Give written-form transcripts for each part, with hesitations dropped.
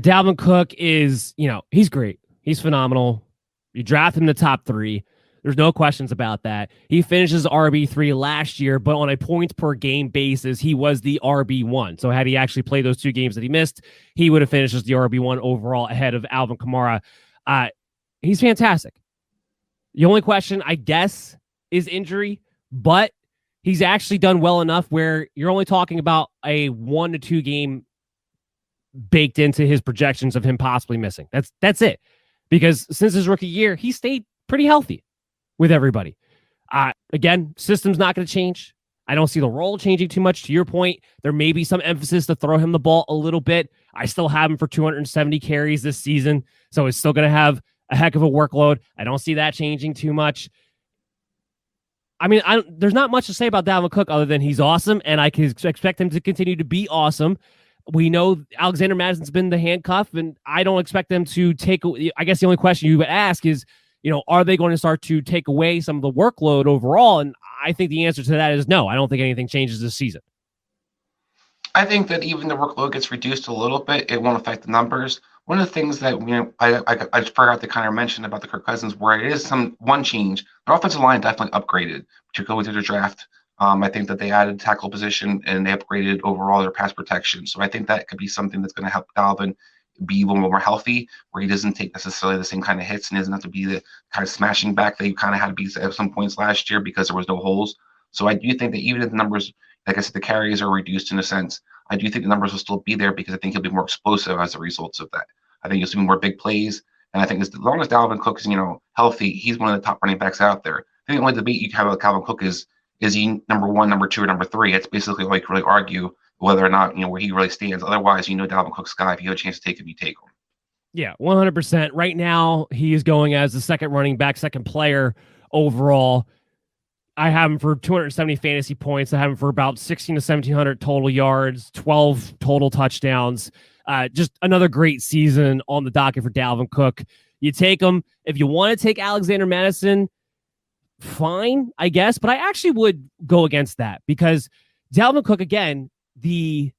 Dalvin Cook is, he's great. He's phenomenal. You draft him in the top 3. There's no questions about that. He finishes RB3 last year, but on a points per game basis, he was the RB1. So had he actually played those 2 games that he missed, he would have finished as the RB1 overall ahead of Alvin Kamara. He's fantastic. The only question, I guess, is injury, but he's actually done well enough where you're only talking about a 1 to 2 game baked into his projections of him possibly missing. That's it. Because since his rookie year, he stayed pretty healthy with everybody. Again, system's not going to change. I don't see the role changing too much. To your point, there may be some emphasis to throw him the ball a little bit. I still have him for 270 carries this season, so he's still going to have a heck of a workload. I don't see that changing too much. I mean, there's not much to say about Dalvin Cook other than he's awesome, and I can expect him to continue to be awesome. We know Alexander Madison's been the handcuff, and I don't expect them to take. I guess the only question you would ask is, are they going to start to take away some of the workload overall? And I think the answer to that is no. I don't think anything changes this season. I think that even the workload gets reduced a little bit, it won't affect the numbers. One of the things that I forgot to kind of mention about the Kirk Cousins, where it is one change, their offensive line definitely upgraded, particularly through the draft. I think that they added tackle position and they upgraded overall their pass protection. So I think that could be something that's going to help Dalvin be a little more healthy, where he doesn't take necessarily the same kind of hits and doesn't have to be the kind of smashing back that he kind of had to be at some points last year because there was no holes. So I do think that even if the numbers, like I said, the carries are reduced in a sense, I do think the numbers will still be there because I think he'll be more explosive as a result of that. I think you'll see more big plays. And I think as long as Dalvin Cook is, healthy, he's one of the top running backs out there. I think the only debate you can have about Dalvin Cook is he number 1, number 2, or number 3? It's basically all you can really argue whether or not, where he really stands. Otherwise, Dalvin Cook's guy. If you have a chance to take him, you take him. Yeah, 100%. Right now, he is going as the second running back, second player overall. I have him for 270 fantasy points. I have him for about 1,600 to 1,700 total yards, 12 total touchdowns. Just another great season on the docket for Dalvin Cook. You take him. If you want to take Alexander Madison, fine, I guess. But I actually would go against that because Dalvin Cook, again, the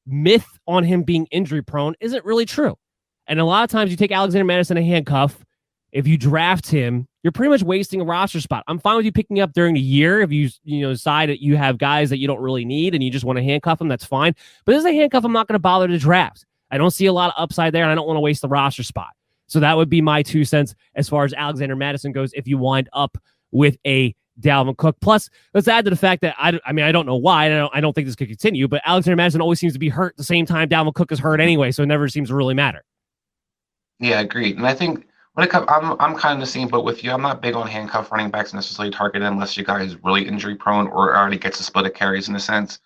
myth on him being injury prone isn't really true. And a lot of times you take Alexander Madison a handcuff. If you draft him, you're pretty much wasting a roster spot. I'm fine with you picking up during the year. If you decide that you have guys that you don't really need and you just want to handcuff them, that's fine. But as a handcuff, I'm not going to bother to draft. I don't see a lot of upside there, and I don't want to waste the roster spot. So that would be my 2 cents as far as Alexander Madison goes if you wind up with a Dalvin Cook. Plus, let's add to the fact that I don't know why. I don't think this could continue, but Alexander Madison always seems to be hurt at the same time Dalvin Cook is hurt anyway, so it never seems to really matter. Yeah, agreed. And I think when it comes, I'm kind of the same boat with you. I'm not big on handcuff running backs necessarily targeted unless your guy is really injury prone or already gets a split of carries in a sense.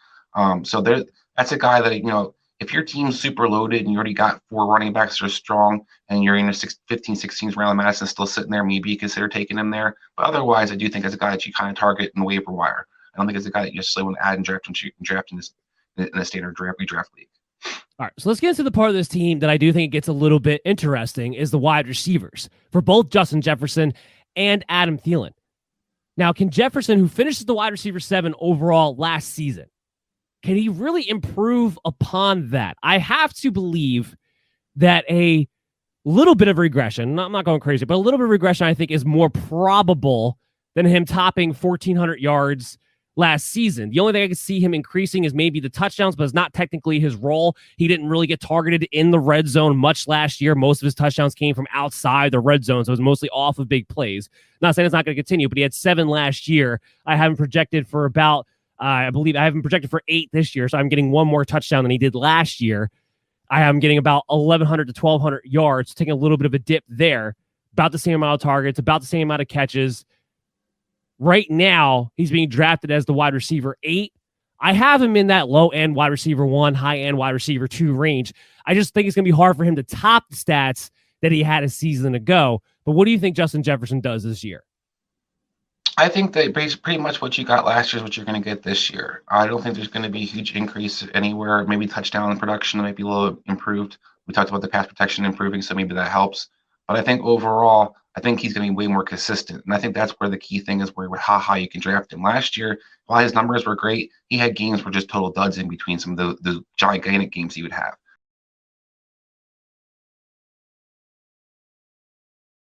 So that's a guy that, if your team's super loaded and you already got 4 running backs that are strong and you're in a 15, 16 round, Madison still sitting there, maybe you consider taking him there. But otherwise, I do think it's a guy that you kind of target in the waiver wire. I don't think it's a guy that you necessarily want to add and draft in a standard redraft league. All right, so let's get into the part of this team that I do think it gets a little bit interesting is the wide receivers for both Justin Jefferson and Adam Theilen. Now, can Jefferson, who finishes the wide receiver 7 overall last season, can he really improve upon that? I have to believe that a little bit of regression, I'm not going crazy, but a little bit of regression I think is more probable than him topping 1,400 yards last season. The only thing I could see him increasing is maybe the touchdowns, but it's not technically his role. He didn't really get targeted in the red zone much last year. Most of his touchdowns came from outside the red zone, so it was mostly off of big plays. Not saying it's not going to continue, but he had 7 last year. I have him projected for about, I believe I have him projected for 8 this year, so I'm getting 1 more touchdown than he did last year. I have him getting about 1,100 to 1,200 yards, taking a little bit of a dip there. About the same amount of targets, about the same amount of catches. Right now, he's being drafted as the wide receiver 8. I have him in that low-end wide receiver 1, high-end wide receiver 2 range. I just think it's going to be hard for him to top the stats that he had a season ago. But what do you think Justin Jefferson does this year? I think that pretty much what you got last year is what you're going to get this year. I don't think there's going to be a huge increase anywhere. Maybe touchdown production might be a little improved. We talked about the pass protection improving, so maybe that helps. But I think overall, I think he's going to be way more consistent. And I think that's where the key thing is, where how high you can draft him. Last year, while his numbers were great, he had games were just total duds in between some of the gigantic games he would have.